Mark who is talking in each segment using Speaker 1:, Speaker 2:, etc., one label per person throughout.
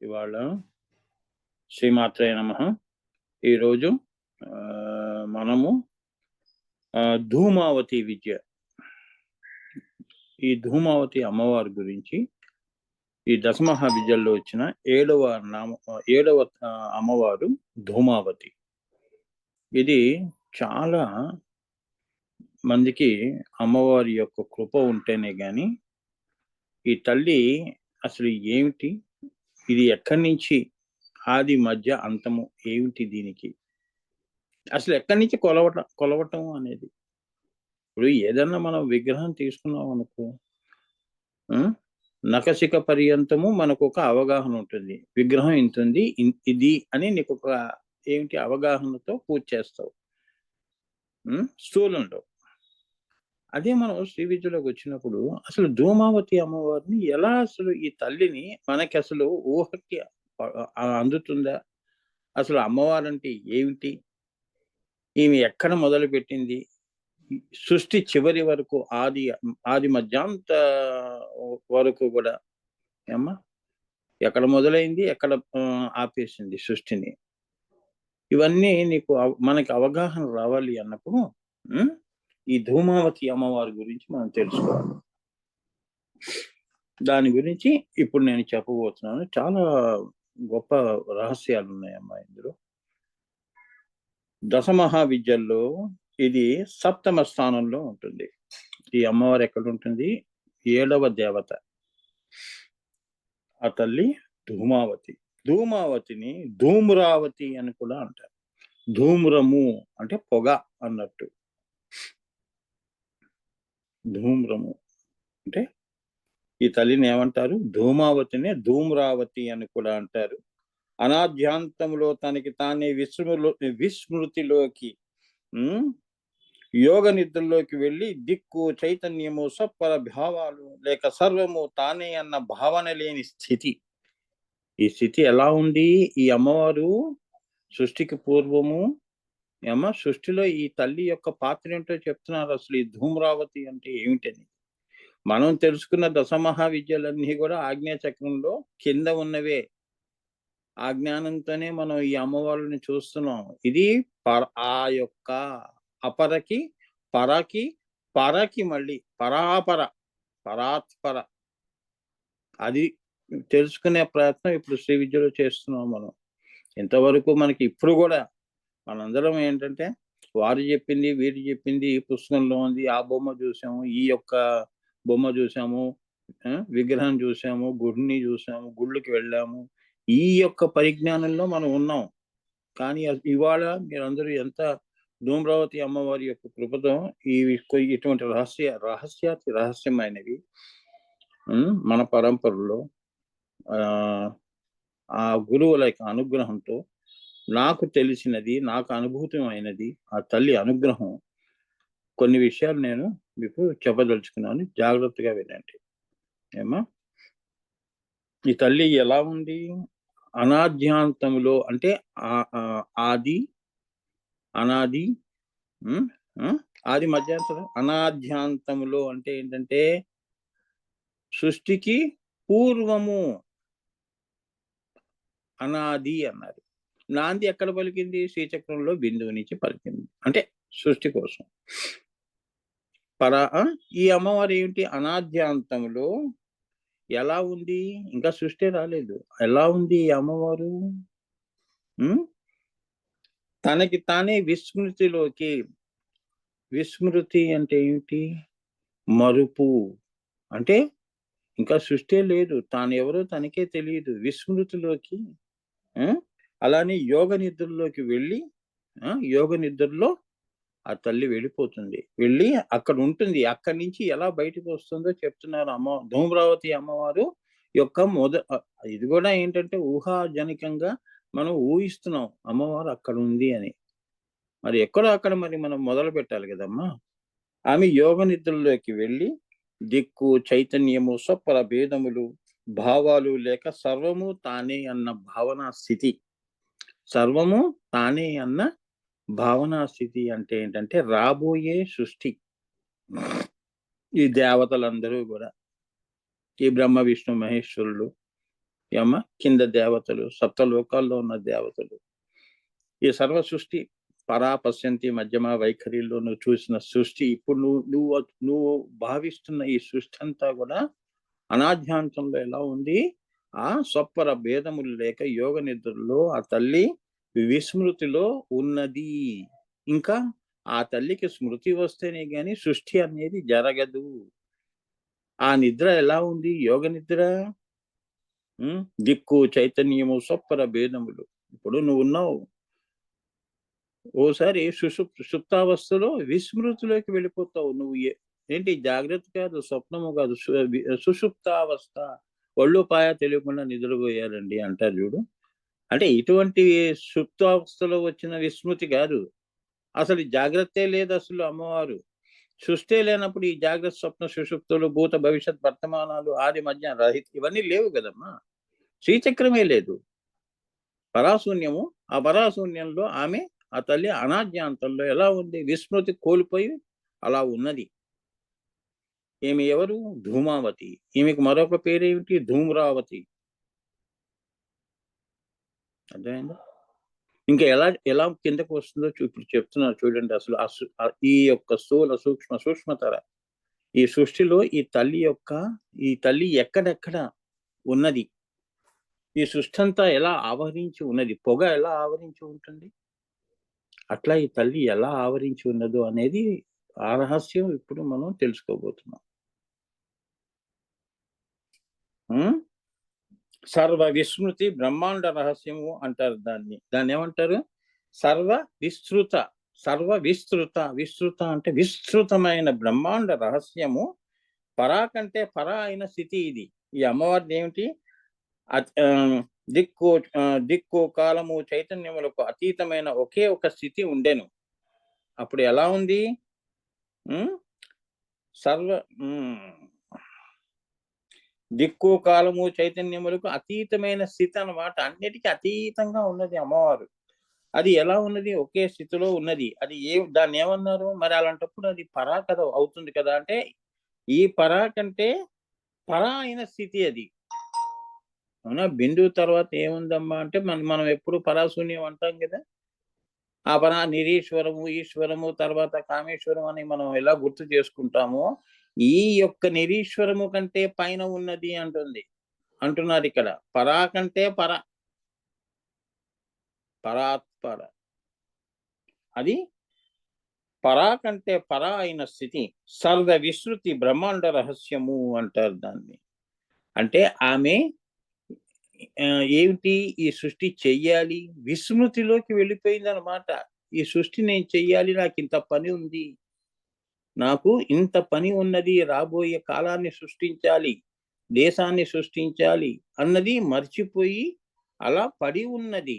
Speaker 1: ఇవాళ శ్రీమాత్రే నమః. ఈరోజు మనము ధూమావతి విద్య, ఈ ధూమావతి అమ్మవారి గురించి ఈ దశమహా విద్యల్లో వచ్చిన ఏడవ అమ్మవారు ధూమావతి. ఇది చాలా మందికి అమ్మవారి యొక్క కృప ఉంటేనే గాని ఈ తల్లి అసలు ఏమిటి, ఇది ఎక్కడి నుంచి, ఆది మధ్య అంతము ఏమిటి, దీనికి అసలు ఎక్కడి నుంచి కొలవటం అనేది. ఇప్పుడు ఏదన్నా మనం విగ్రహం తీసుకున్నాం అనుకో, నఖశిఖ పర్యంతము మనకు ఒక అవగాహన ఉంటుంది. విగ్రహం ఇంతుంది, ఇది అని నీకు ఒక ఏమిటి అవగాహనతో పూజ చేస్తావు స్థూలంలో. అదే మనం శ్రీ విద్యలోకి వచ్చినప్పుడు అసలు ధూమావతి అమ్మవారిని ఎలా, అసలు ఈ తల్లిని మనకి అసలు ఊహకి అందుతుందా, అసలు అమ్మవారంటే ఏమిటి, ఈమె ఎక్కడ మొదలు పెట్టింది, సృష్టి చివరి వరకు ఆది మధ్యాంత వరకు కూడా ఏమ్మా ఎక్కడ మొదలైంది, ఎక్కడ ఆపేసింది సృష్టిని, ఇవన్నీ నీకు మనకి అవగాహన రావాలి అన్నప్పుడు ఈ ధూమావతి అమ్మవారి గురించి మనం తెలుసుకోవాలి. దాని గురించి ఇప్పుడు నేను చెప్పబోతున్నాను. చాలా గొప్ప రహస్యాలు ఉన్నాయమ్మా ఇందులో. దశమహావిద్యల్లో ఇది సప్తమ స్థానంలో ఉంటుంది. ఈ అమ్మవారు ఎక్కడ ఉంటుంది? 7వ దేవత ఆ తల్లి ధూమావతి. ధూమావతిని ధూమ్రావతి అని కూడా అంటారు. ధూమ్రము అంటే పొగ అన్నట్టు. ధూమ్రము అంటే ఈ తల్లిని ఏమంటారు? ధూమావతిని ధూమ్రావతి అని కూడా అంటారు. అనాధ్యాంతంలో తనకి తానే విస్మృతిలోకి యోగ నిద్రలోకి వెళ్ళి దిక్కు చైతన్యము సత్పర భావాలు లేక సర్వము తానే అన్న భావన లేని స్థితి. ఈ స్థితి ఎలా ఉంది? ఈ అమ్మవారు సృష్టికి పూర్వము సృష్టిలో ఈ తల్లి యొక్క పాత్ర ఏంటో చెప్తున్నారు. అసలు ఈ ధూమ్రావతి అంటే ఏమిటని మనం తెలుసుకున్న దశమహా విద్యలన్నీ కూడా ఆజ్ఞా చక్రంలో కింద ఉన్నవే. ఆ జ్ఞానంతోనే మనం ఈ అమ్మవారిని చూస్తున్నాం. ఇది ఆ యొక్క అపరకి పరకి పరకి మళ్ళీ పరాపర పరాత్పర, అది తెలుసుకునే ప్రయత్నం ఇప్పుడు శ్రీ విద్యలో చేస్తున్నాం మనం. ఇంతవరకు మనకి ఇప్పుడు కూడా మనందరం ఏంటంటే వారు చెప్పింది వీరు చెప్పింది ఈ పుస్తకంలో ఉంది, ఆ బొమ్మ చూసాము, ఈ యొక్క బొమ్మ చూసాము, విగ్రహం చూసాము, గుడిని చూసాము, గుళ్ళకి వెళ్ళాము, ఈ యొక్క పరిజ్ఞానంలో మనం ఉన్నాం. కానీ ఇవాళ మీరందరూ ఎంత ధూమ్రావతి అమ్మవారి యొక్క కృపతో ఇటువంటి రహస్యమైనవి మన పరంపరలో ఆ గురువుల యొక్క అనుగ్రహంతో నాకు తెలిసినది, నాకు అనుభూతమైనది ఆ తల్లి అనుగ్రహం, కొన్ని విషయాలు నేను మీకు చెప్పదలుచుకున్నాను. జాగ్రత్తగా వినండి. ఏమా ఈ తల్లి ఎలా ఉంది? అనాధ్యాంతములో అంటే ఆది అనాది ఆది మధ్యాంతరం. అనాధ్యాంతములో అంటే ఏంటంటే సృష్టికి పూర్వము. అనాది అన్నారు. నాంది ఎక్కడ పలికింది? శ్రీచక్రంలో బిందువు నుంచి పలికింది, అంటే సృష్టి కోసం. ఈ అమ్మవారు ఏమిటి? అనాద్యాంతంలో ఎలా ఉంది? ఇంకా సృష్టి రాలేదు. ఎలా ఉంది ఈ అమ్మవారు? తనకి తానే విస్మృతిలోకి. విస్మృతి అంటే ఏమిటి? మరుపు. అంటే ఇంకా సృష్టి లేదు, తాను ఎవరో తనకే తెలియదు. విస్మృతిలోకి, అలానే యోగ నిద్రలోకి వెళ్ళి యోగ నిద్రలో ఆ తల్లి వెళ్ళిపోతుంది. వెళ్ళి అక్కడ ఉంటుంది. అక్కడి నుంచి ఎలా బయటకు వస్తుందో చెప్తున్నారు. ధూమ్రావతి అమ్మవారు యొక్క ఇది కూడా ఏంటంటే ఊహాజనికంగా మనం ఊహిస్తున్నాం అమ్మవారు అక్కడ ఉంది అని. మరి ఎక్కడో అక్కడ మరి మనం మొదలు పెట్టాలి కదమ్మా. ఆమె యోగ నిద్రలోకి వెళ్ళి దిక్కు చైతన్యము స్వపర భేదములు భావాలు లేక సర్వము తానే అన్న భావనా స్థితి. సర్వము తానే అన్న భావనా స్థితి అంటే ఏంటంటే రాబోయే సృష్టి. ఈ దేవతలందరూ కూడా, ఈ బ్రహ్మ విష్ణు మహేశ్వరులు, ఏమ్మ కింద దేవతలు, సప్తలోకాల్లో ఉన్న దేవతలు, ఈ సర్వ సృష్టి పరాపశ్యంతి మధ్యమ వైఖరిలో నువ్వు చూసిన సృష్టి, ఇప్పుడు నువ్వు భావిస్తున్న ఈ సృష్టి అంతా కూడా అనాధ్యాంతంలో ఎలా ఉంది? ఆ స్వప్పర భేదములు లేక యోగ నిద్రలో ఆ తల్లి విస్మృతిలో ఉన్నది. ఇంకా ఆ తల్లికి స్మృతి వస్తేనే గాని సృష్టి అనేది జరగదు. ఆ నిద్ర ఎలా ఉంది? యోగ నిద్ర. దిక్కు చైతన్యము స్వప్పర భేదములు. ఇప్పుడు నువ్వు ఉన్నావు, ఓసారి సుషుప్తావస్థలో విస్మృతిలోకి వెళ్ళిపోతావు. నువ్వు ఏంటి? జాగ్రత్త కాదు, స్వప్నము కాదు, సుషుప్తావస్థ. ఒళ్ళు పాయ తెలియకుండా నిద్రపోయారండి అంటారు చూడు. అంటే ఇటువంటి సుప్తావస్థలో వచ్చిన విస్మృతి కాదు, అసలు జాగ్రత్తే లేదు. అసలు అమ్మవారు సృష్టి లేనప్పుడు ఈ జాగ్రత్త, స్వప్న, సుషుప్తులు, భూత, భవిష్యత్, వర్తమానాలు, ఆది, మధ్య, రహిత ఇవన్నీ లేవు కదమ్మా. శ్రీచక్రమే లేదు, పరాశూన్యము. ఆ పరాశూన్యంలో ఆమె, ఆ తల్లి అనాద్యాంతంలో ఎలా ఉంది? విస్మృతి కోల్పోయి అలా ఉన్నది. ఈమె ఎవరు? ధూమావతి. ఈమెకు మరొక పేరేమిటి? ధూమ్రావతి. అర్థమైందా? ఇంకా ఎలా కిందకు వస్తుందో ఇప్పుడు చెప్తున్నారు చూడండి. అసలు ఈ యొక్క స్థూల సూక్ష్మతర ఈ సృష్టిలో ఈ తల్లి ఎక్కడెక్కడ ఉన్నది? ఈ సృష్టి అంతా ఎలా ఆవరించి ఉన్నది? పొగ ఎలా ఆవరించి ఉంటుంది, అట్లా ఈ తల్లి ఎలా ఆవరించి ఉన్నదో అనేది ఆ రహస్యం ఇప్పుడు మనం తెలుసుకోబోతున్నాం. సర్వ విస్మృతి బ్రహ్మాండ రహస్యము అంటారు దాన్ని ఏమంటారు? విస్తృత అంటే విస్తృతమైన బ్రహ్మాండ రహస్యము. పరా కంటే పరా అయిన స్థితి ఇది. ఈ అమ్మవారిది ఏమిటి? దిక్కు కాలము చైతన్యములకు అతీతమైన ఒకే ఒక స్థితి ఉండెను. అప్పుడు ఎలా ఉంది? దిక్కు కాలము చైతన్యములకు అతీతమైన స్థితి అన్నమాట. అన్నిటికీ అతీతంగా ఉన్నది అమ్మవారు. అది ఎలా ఉన్నది? ఒకే స్థితిలో ఉన్నది. అది దాన్ని ఏమన్నారు మరి? అలాంటప్పుడు అది పరా కదా అవుతుంది కదా. అంటే ఈ పరా కంటే పరా అయిన స్థితి అది. అవునా? బిందువు తర్వాత ఏముందమ్మా అంటే మనం ఎప్పుడు పరాశూన్యం అంటాం కదా. ఆ పరా నిరీశ్వరము, ఈశ్వరము, తర్వాత కామేశ్వరం అని మనం ఎలా గుర్తు చేసుకుంటామో, ఈ యొక్క నిరీశ్వరము కంటే పైన ఉన్నది అంటున్నారు ఇక్కడ. పరా కంటే పరాత్పర. అది పరా కంటే పరా అయిన స్థితి. సర్వ విస్తృతి బ్రహ్మాండ రహస్యము అంటారు దాన్ని. అంటే ఆమె ఏమిటి? ఈ సృష్టి చెయ్యాలి, విస్మృతిలోకి వెళ్ళిపోయింది అనమాట. ఈ సృష్టి నేను చెయ్యాలి, నాకు ఇంత పని ఉంది, నాకు ఇంత పని ఉన్నది, రాబోయే కాలాన్ని సృష్టించాలి, దేశాన్ని సృష్టించాలి అన్నది మర్చిపోయి అలా పడి ఉన్నది.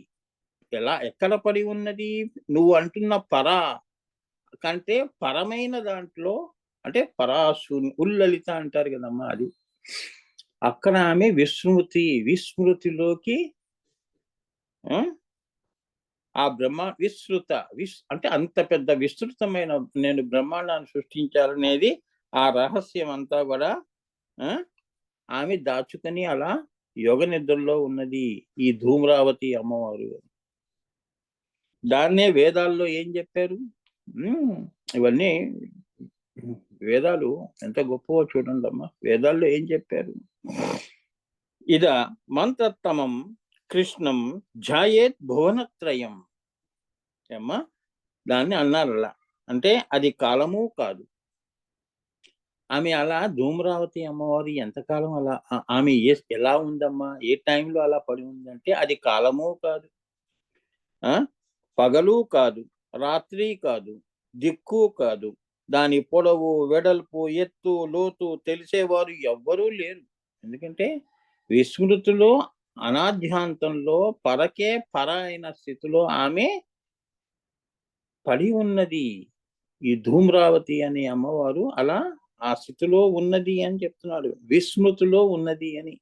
Speaker 1: ఎక్కడ పడి ఉన్నది? నువ్వు అంటున్న పరా కంటే పరమైన దాంట్లో, అంటే ఉల్లలిత అంటారు కదమ్మా, అది అక్కడ ఆమె విస్మృతిలోకి ఆ అంటే అంత పెద్ద విస్తృతమైన నేను బ్రహ్మాండాన్ని సృష్టించాలనేది ఆ రహస్యం అంతా కూడా ఆమె దాచుకొని అలా యోగ నిద్రలో ఉన్నది ఈ ధూమ్రావతి అమ్మవారు. దాన్నే వేదాల్లో ఏం చెప్పారు? ఇవన్నీ వేదాలు ఎంత గొప్పవో చూడండి అమ్మా. వేదాల్లో ఏం చెప్పారు? ఇద మంత్రత్తమం కృష్ణం ఝాయేత్ భువనత్రయం. అమ్మా దాన్ని అన్నారు అలా. అంటే అది కాలము కాదు. ఆమె అలా ధూమ్రావతి అమ్మవారి ఎంతకాలం అలా ఆమె ఎలా ఉందమ్మా, ఏ టైంలో అలా పడి ఉందంటే అది కాలము కాదు, పగలు కాదు, రాత్రి కాదు, దిక్కు కాదు. దాని పొడవు, వెడల్పు, ఎత్తు, లోతు తెలిసేవారు ఎవ్వరూ లేరు. ఎందుకంటే విస్మృతిలో, అనాధ్యాంతంలో, పరకే పర అయిన స్థితిలో ఆమె పడి ఉన్నది. ఈ ధూమ్రావతి అనే అమ్మవారు అలా ఆ స్థితిలో ఉన్నది అని చెప్తున్నాడు. విస్మృతిలో ఉన్నది అని.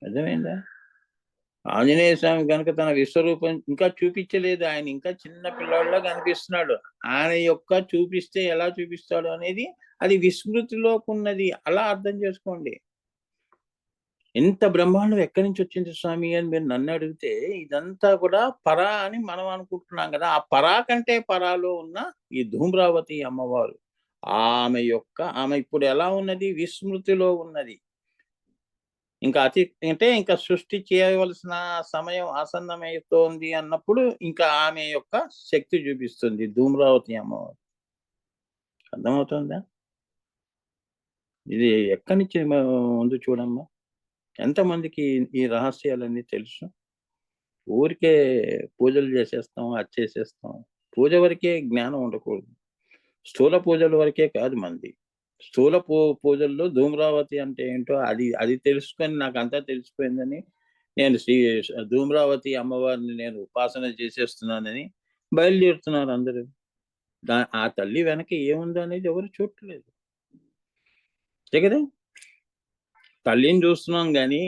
Speaker 1: అర్థమైందా? ఆంజనేయ స్వామి కనుక తన విశ్వరూపం ఇంకా చూపించలేదు. ఆయన ఇంకా చిన్న పిల్లాడిలా కనిపిస్తున్నాడు. ఆయన యొక్క చూపిస్తే ఎలా చూపిస్తాడు అనేది అది విస్మృతిలోకి ఉన్నది. అలా అర్థం చేసుకోండి. ఇంత బ్రహ్మాండం ఎక్కడి నుంచి వచ్చింది స్వామి అని మీరు నన్ను అడిగితే, ఇదంతా కూడా పరా అని మనం అనుకుంటున్నాం కదా! ఆ పరా కంటే పరాలో ఉన్న ఈ ధూమ్రావతి అమ్మవారు. ఆమె ఇప్పుడు ఎలా ఉన్నది? విస్మృతిలో ఉన్నది. ఇంకా అంటే ఇంకా సృష్టి చేయవలసిన సమయం ఆసన్నమైతోంది అన్నప్పుడు ఇంకా ఆమె యొక్క శక్తి చూపిస్తుంది ధూమ్రావతి అమ్మవారు. అర్థమవుతుందా? ఇది ఎక్కడి నుంచి ఉంది చూడమ్మా. ఎంతమందికి ఈ రహస్యాలన్నీ తెలుసు? ఊరికే పూజలు చేసేస్తాం, అది చేసేస్తాం. పూజ వరకే జ్ఞానం ఉండకూడదు. స్థూల పూజల వరకే కాదు మనది. స్థూల పూజల్లో ధూమ్రావతి అంటే ఏంటో అది అది తెలుసుకొని నాకంతా తెలిసిపోయిందని నేను ధూమ్రావతి అమ్మవారిని నేను ఉపాసన చేసేస్తున్నానని బయలుదేరుతున్నారు అందరూ. ఆ తల్లి వెనక ఏముందనేది ఎవరు చూడట్లేదు. అంతే కదా! తల్లిని చూస్తున్నాం గానీ,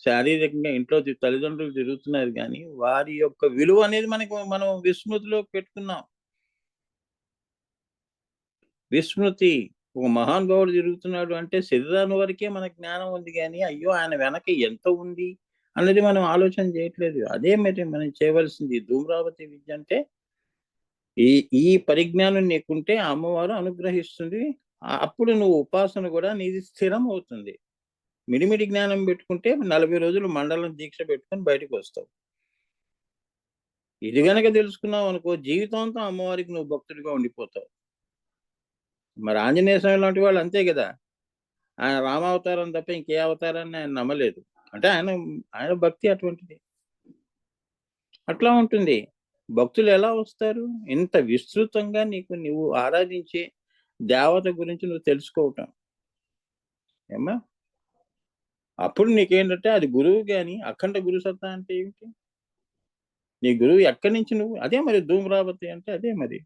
Speaker 1: శారీరకంగా ఇంట్లో తల్లిదండ్రులు తిరుగుతున్నారు గానీ, వారి యొక్క విలువ అనేది మనం విస్మృతిలో పెట్టుకున్నాం. విస్మృతి. ఒక మహానుభావుడు తిరుగుతున్నాడు అంటే శరీరాన్ని వరకే మనకు జ్ఞానం ఉంది గానీ, అయ్యో! ఆయన వెనక ఎంత ఉంది అన్నది మనం ఆలోచన చేయట్లేదు. అదే మరి మనం చేయవలసింది. ధూమ్రావతి విద్య అంటే ఈ ఈ పరిజ్ఞానం నీకుంటే ఆ అమ్మవారు అనుగ్రహిస్తుంది. అప్పుడు నువ్వు ఉపాసన గూడా నీది స్థిరం అవుతుంది. మిడిమిడి జ్ఞానం పెట్టుకుంటే 40 రోజులు మండలం దీక్ష పెట్టుకొని బయటకొస్తావు. ఇది గనక తెలుసుకున్నావనుకో జీవితాంతం అమ్మవారికి నువ్వు భక్తుడిగా ఉండిపోతావు. మరి ఆంజనేయ స్వామి లాంటి వాళ్ళు అంతే గదా! ఆయన రామావతారం తప్ప ఇంకే అవతారాన్ని ఆయన నమ్మలేదు. అంటే ఆయన భక్తి అటువంటిది. అట్లా ఉంటుంది. భక్తులు ఎలా వస్తారు? ఇంత విస్తృతంగా నువ్వు ఆరాధించే దేవత గురించి నువ్వు తెలుసుకోవటం. ఏమ్మా? అప్పుడు నీకేంటంటే అది గురువు గాని అఖండ గురు సత్తా అంటే ఏమిటి? నీ గురువు ఎక్కడి నుంచి నువ్వు అదే మరి ధూమ్రావతి అంటే అదే మరి.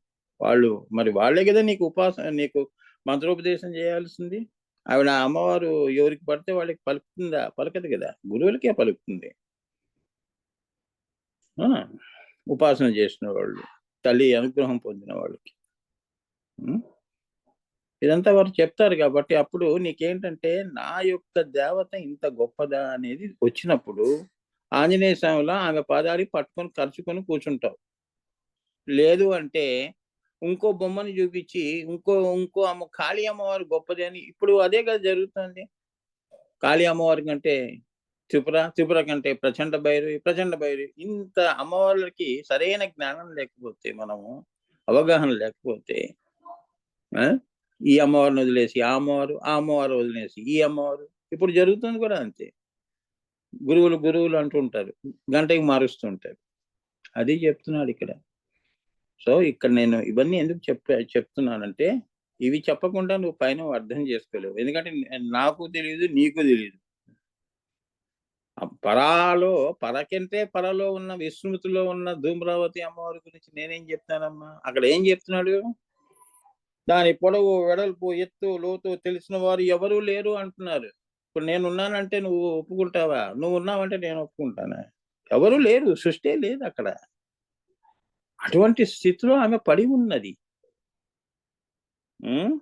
Speaker 1: వాళ్ళే గదా నీకు మంత్రోపదేశం చేయాల్సింది. ఆవిడ అమ్మవారు ఎవరికి పడితే వాళ్ళకి పలుకుతుందా? పలకదు గదా! గురువులకే పలుకుతుంది. ఆ! ఉపాసన చేసిన వాళ్ళు. తల్లి అనుగ్రహం పొందిన వాళ్ళకి. హ్మ్. ఇదంతా వారు చెప్తారు గాబట్టి అప్పుడు నీకేంటంటే నా యొక్క దేవత ఇంత గొప్పదా అనేది వచ్చినప్పుడు ఆంజనేయ స్వామిలా ఆమె పాదాలు పట్టుకొని కరుచుకొని కూర్చుంటావు. లేదు అంటే ఇంకో బొమ్మని చూపించి ఇంకో కాళీ అమ్మవారు గొప్పది అని ఇప్పుడు అదే కదా జరుగుతుంది. కాళీ అమ్మవారి కంటే త్రిపుర కంటే ప్రచండ భైరవి ఇంత అమ్మవార్లకి సరైన జ్ఞానం లేకపోతే మనము అవగాహన లేకపోతే ఆ! ఈ అమ్మవారిని వదిలేసి ఆ అమ్మవారు వదిలేసి ఈ అమ్మవారు ఇప్పుడు జరుగుతుంది కూడా అంతే. గురువులు అంటుంటారు. గంటకి మారుస్తుంటారు. అది చెప్తున్నాడిక్కడ. సో, ఇక్కడ నేను ఇవన్నీ ఎందుకు చెప్తున్నానంటే, ఇవి చెప్పకుండా నువ్వు పైన అర్థం చేసుకోలేవు. ఎందుకంటే నాకు తెలీదు, నీకు తెలీదు. పరాలో పరకంటే పరలో ఉన్న విస్మృతిలో ఉన్న ధూమ్రావతి అమ్మవారి గురించి నేనేం చెప్తానమ్మా? అక్కడ ఏం చెప్తున్నాడు? దాని పొడవు, వెడల్పు, ఎత్తు, లోతు తెలిసిన వారు ఎవరు లేరు అంటున్నారు. ఇప్పుడు నేనున్నానంటే నువ్వు ఒప్పుకుంటావా? నువ్వున్నావంటే నేను ఒప్పుకుంటానా? ఎవరు లేరు. సృష్టే లేదక్కడ. అటువంటి స్థితిలో ఆమె పడి ఉన్నది. హ్మ్.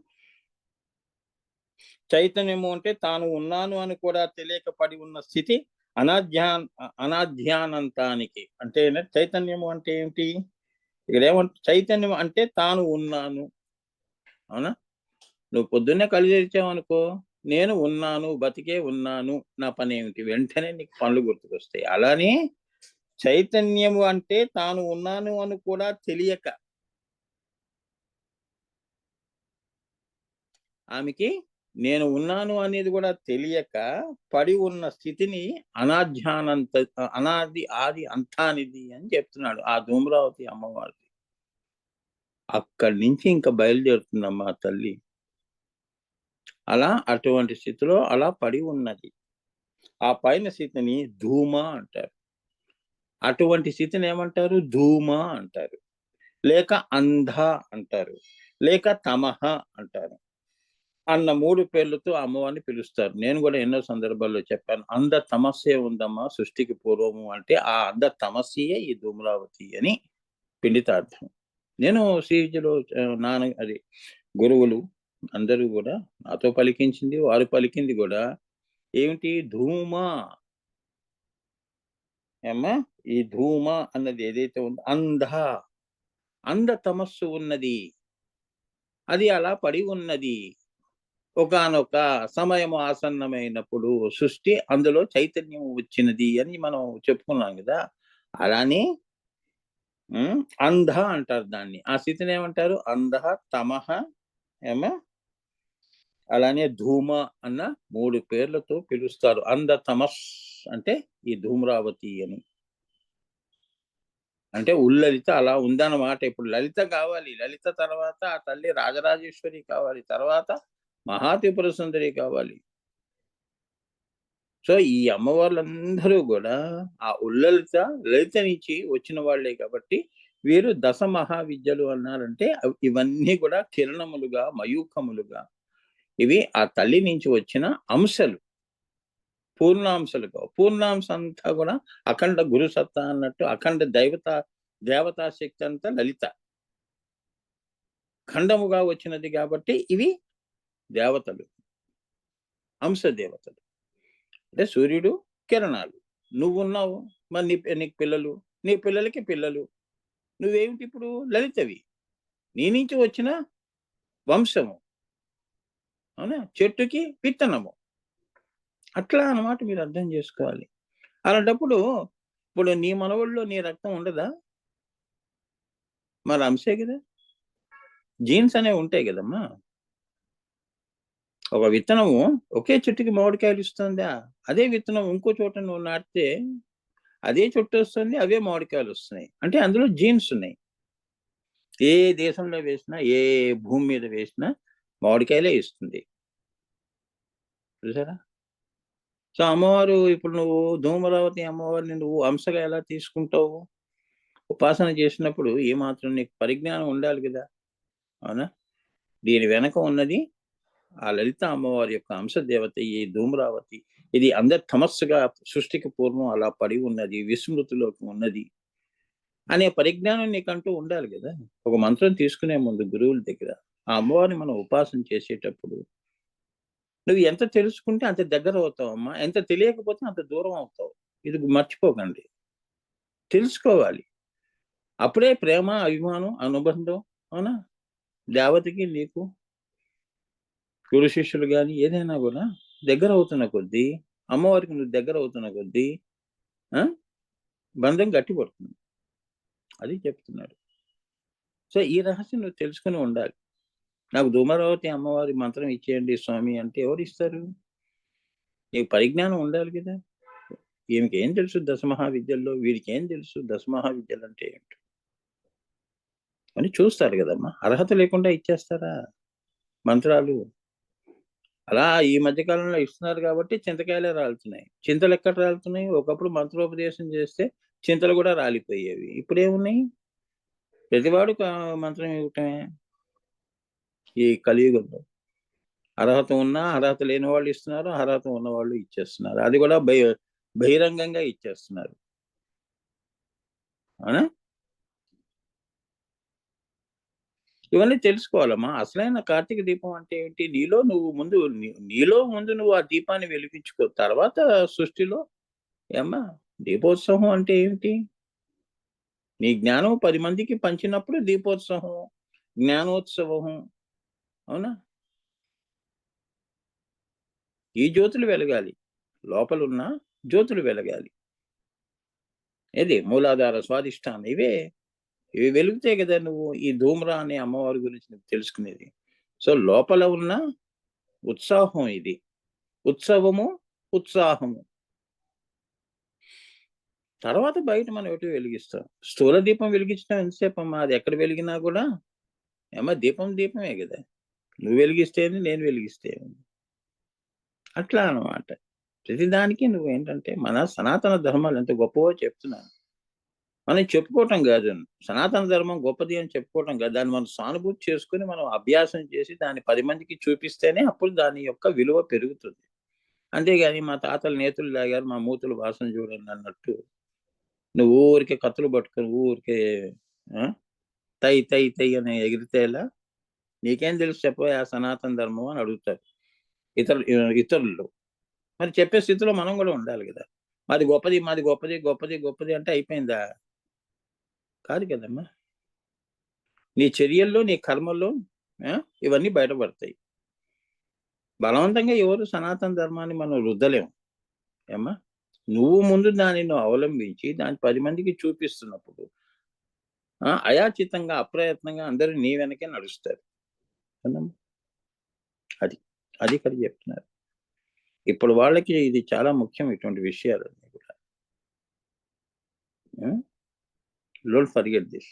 Speaker 1: చైతన్యము అంటే తాను ఉన్నాను అని కూడా తెలియక పడి ఉన్న స్థితి అనాధ్యానంతానికి. అంటే చైతన్యము అంటే ఏంటి? చైతన్యం అంటే తాను ఉన్నాను. అవునా? నువ్వు పొద్దున్నే కళ్ళు తెరిచావనుకో, నేను ఉన్నాను, బతికే ఉన్నాను. నా పనేమిటి? వెంటనే నీకు పనులు గుర్తుకొస్తాయి. అలానే చైతన్యము అంటే తాను ఉన్నాను అని కూడా తెలియక ఆమెకి నేను ఉన్నాను అనేది కూడా తెలియక పడి ఉన్న స్థితిని అనాది ఆది అంతానిది అని చెప్తున్నాడు ఆ ధూమ్రావతి అమ్మవారికి. అక్కడి నుంచి ఇంకా బయలుదేరుతుందమ్మా తల్లి. అలా అటువంటి స్థితిలో అలా పడి ఉన్నది. ఆ పైన స్థితిని ధూమ అంటారు. అటువంటి స్థితిని ఏమంటారు? ధూమ అంటారు. లేక అంధ అంటారు. లేక తమహ అంటారు. అన్న 3 పేర్లతో అమ్మవారిని పిలుస్తారు. నేను గూడా ఎన్నో సందర్భాల్లో చెప్పాను. అంధ తమస్సే ఉందమ్మా సృష్టికి పూర్వము అంటే, ఆ అంధ తమస్సియే ఈ ధూమ్రావతి అని పిండితార్థం. నేను సీజీలో అది గురువులు అందరూ గూడా నాతో పలికించింది, వారు పలికింది గూడా ఏమిటి? ధూమ. ఏమ్మా? ఈ ధూమ అన్నది ఏదైతే ఉందో అంధ తమస్సు ఉన్నది. అది అలా పడి ఉన్నది. ఒకానొక సమయము ఆసన్నమైనప్పుడు సృష్టి అందులో చైతన్యం వచ్చినది అని మనం చెప్పుకున్నాం గదా! అలానే అంధ అంటారు దాన్ని. ఆ స్థితిని ఏమంటారు? అంధ, తమః, ఏమా? అలానే ధూమ అన్న 3 పేర్లతో పిలుస్తారు. అంధ తమస్ అంటే ఈ ధూమ్రావతి అని. అంటే ఉల్లలిత అలా ఉందన్నమాట. ఇప్పుడు లలిత కావాలి. లలిత తర్వాత ఆ తల్లి రాజరాజేశ్వరి కావాలి. తర్వాత మహాత్రిపుర సుందరి కావాలి. సో, ఈ అమ్మవార్లందరూ గూడా ఆ ఉల్లలిత, లలిత నుంచి వచ్చిన వాళ్ళే కాబట్టి, వీరు దశ మహావిద్యలు అన్నారంటే ఇవన్నీ కూడా కిరణములుగా, మయూఖములుగా ఇవి ఆ తల్లి నుంచి వచ్చిన అంశలు. పూర్ణాంశాలు కావు. పూర్ణాంశం అంతా గూడా అఖండ గురు సత్తా అన్నట్టు అఖండ దేవతా శక్తి అంతా లలిత. ఖండముగా వచ్చినది గాబట్టి ఇవి దేవతలు. అంశ దేవతలు. అంటే సూర్యుడు కిరణాలు. నువ్వున్నావు. మరి నీకు పిల్లలు. నీ పిల్లలకి పిల్లలు. నువ్వేమిటి ఇప్పుడు లలితవి. నీ నుంచి వచ్చిన వంశము. అవునా? చెట్టుకి విత్తనము. అట్లా అన్నమాట మీరు అర్థం జేసుకోవాలి. అలాంటప్పుడు ఇప్పుడు నీ మనవల్లో నీ రక్తం ఉండదా? మరి అంశే గదా! జీన్స్ అనేవి ఉంటాయి గదమ్మా! ఒక విత్తనము ఒకే చెట్టుకి మామిడికాయలు ఇస్తుందా? అదే విత్తనం ఇంకో చోట నువ్వు నాటితే అదే చెట్టొస్తుంది. అవే మామిడికాయలొస్తున్నాయి. అంటే అందులో జీన్స్ ఉన్నాయి. ఏ దేశంలో వేసినా, ఏ భూమి మీద వేసినా మామిడికాయలే ఇస్తుంది. చూసారా? సో, అమ్మవారు ఇప్పుడు నువ్వు ధూమరావతి అమ్మవారిని నువ్వు అంశగా ఎలా తీసుకుంటావు? ఉపాసన చేసినప్పుడు ఏమాత్రం నీకు పరిజ్ఞానం ఉండాలి గదా! అవునా? దీని వెనక ఉన్నది ఆ లలిత అమ్మవారి యొక్క అంశ దేవత ఈ ధూమ్రావతి. ఇది అందరి తమస్సుగా సృష్టికి పూర్వం అలా పడి ఉన్నది. విస్మృతిలోకి ఉన్నది. అనే పరిజ్ఞానం నీకంటూ ఉండాలి గదా! ఒక మంత్రం తీసుకునే ముందు గురువుల దగ్గర, ఆ అమ్మవారిని మనం ఉపాసన చేసేటప్పుడు, నువ్వు ఎంత తెలుసుకుంటే అంత దగ్గరవుతావమ్మా. ఎంత తెలియకపోతే అంత దూరం అవుతావు. ఇది మర్చిపోకండి. తెలుసుకోవాలి. అప్పుడే ప్రేమ, అభిమానం, అనుబంధం అవునా? దేవతకి నీకు గురు శిష్యులు గాని ఏదైనా గూడా దగ్గరవుతున్న కొద్దీ, అమ్మవారికి నువ్వు దగ్గరవుతున్న కొద్దీ ఆ! బంధం గట్టిపడుతుంది. అది చెప్తున్నాడు. సో, ఈ రహస్యం నువ్వు తెలుసుకొని ఉండాలి. నాకు ధూమరావతి అమ్మవారి మంత్రం ఇచ్చేయండి స్వామి అంటే ఎవరిస్తారు? నీకు పరిజ్ఞానం ఉండాలి గదా! ఈమెకేం తెలుసు దశమహావిద్యల్లో, వీడికేం తెలుసు దశమహావిద్యలంటే ఏంటో? అని చూస్తారు గదమ్మా! అర్హత లేకుండా ఇచ్చేస్తారా మంత్రాలు? అలా ఈ మధ్య కాలంలో ఇస్తున్నారు గాబట్టి చింతకాయలే రాలుతున్నాయి. చింతలెక్కడ రాలుతున్నాయి? ఒకప్పుడు మంత్రోపదేశం చేస్తే చింతలు గూడా రాలిపోయేవి. ఇప్పుడేమున్నాయి? ప్రతివాడు మంత్రం ఇవ్వటమే ఈ కలియుగంలో. అర్హత ఉన్నా, అర్హత లేని వాళ్ళు ఇస్తున్నారు. అర్హత ఉన్నవాళ్ళు ఇచ్చేస్తున్నారు. అది గూడా బహిరంగంగా ఇచ్చేస్తున్నారు. అవునా? ఇవన్నీ తెలుసుకోవాలమ్మా. అసలైన కార్తీక దీపం అంటే ఏంటి? నీలో ముందు నువ్వు ఆ దీపాన్ని వెలిగించుకో. తర్వాత సృష్టిలో ఏమ్మా దీపోత్సవం అంటే ఏమిటి? నీ జ్ఞానం 10 మందికి పంచినప్పుడు దీపోత్సవం, జ్ఞానోత్సవం. అవునా? ఈ జ్యోతులు వెలగాలి. లోపలున్న జ్యోతులు వెలగాలి. ఏది మూలాధార, స్వాధిష్టానం ఇవి వెలిగితే గదా! నువ్వు ఈ ధూమ్ర అనే అమ్మవారి గురించి నువ్వు తెలుసుకునేది. సో, లోపల ఉన్న ఉత్సాహం ఇది. ఉత్సవము, ఉత్సాహము. తర్వాత బయట మనం ఎటు వెలిగిస్తాం. స్థూల దీపం వెలిగించడం ఎంతసేపమ్మా? అది ఎక్కడ వెలిగినా గూడా ఏమ్మా దీపం దీపమే గదా! నువ్వు వెలిగిస్తే ఏంది, నేను వెలిగిస్తే ఏముంది. అట్లా అన్నమాట. ప్రతిదానికి నువ్వేంటంటే మన సనాతన ధర్మాలు ఎంత గొప్పవో చెప్తున్నాను. మనం చెప్పుకోవటం గాదు. సనాతన ధర్మం గొప్పది అని చెప్పుకోవటం గాదు. దాన్ని మనం సానుభూతి చేసుకొని మనం అభ్యాసం చేసి దాన్ని 10 మందికి చూపిస్తేనే అప్పుడు దాని యొక్క విలువ పెరుగుతుంది. అంతేగాని మా తాతలు నేతులు తాగారు, మా మూతులు వాసన చూడండి అన్నట్టు నువ్వు ఊరికే కత్తులు పట్టుకొని ఊరికే ఆ! తై తై తై అని ఎగిరితే ఎలా? నీకేం తెలుసు చెప్పవయ్యా సనాతన ధర్మం అని అడుగుతారు ఇతరులు. మరి చెప్పే స్థితిలో మనం కూడా ఉండాలి కదా. మాది గొప్పది, మాది గొప్పది, గొప్పది, గొప్పది అంటే అయిపోయిందా? కాదు కదమ్మా. నీ చర్యల్లో, నీ కర్మల్లో ఇవన్నీ బయటపడతాయి. బలవంతంగా ఎవరు సనాతన ధర్మాన్ని మనం రుద్దలేము. ఏమ్మా? నువ్వు ముందు దానిని అవలంబించి దాన్ని 10 మందికి చూపిస్తున్నప్పుడు అయాచితంగా, అప్రయత్నంగా అందరూ నీ వెనకే నడుస్తారు. కదమ్మా! అది. అది ఇక్కడ చెప్తున్నారు. ఇప్పుడు వాళ్ళకి ఇది చాలా ముఖ్యం ఇటువంటి విషయాలన్నీ కూడా. Don't forget this.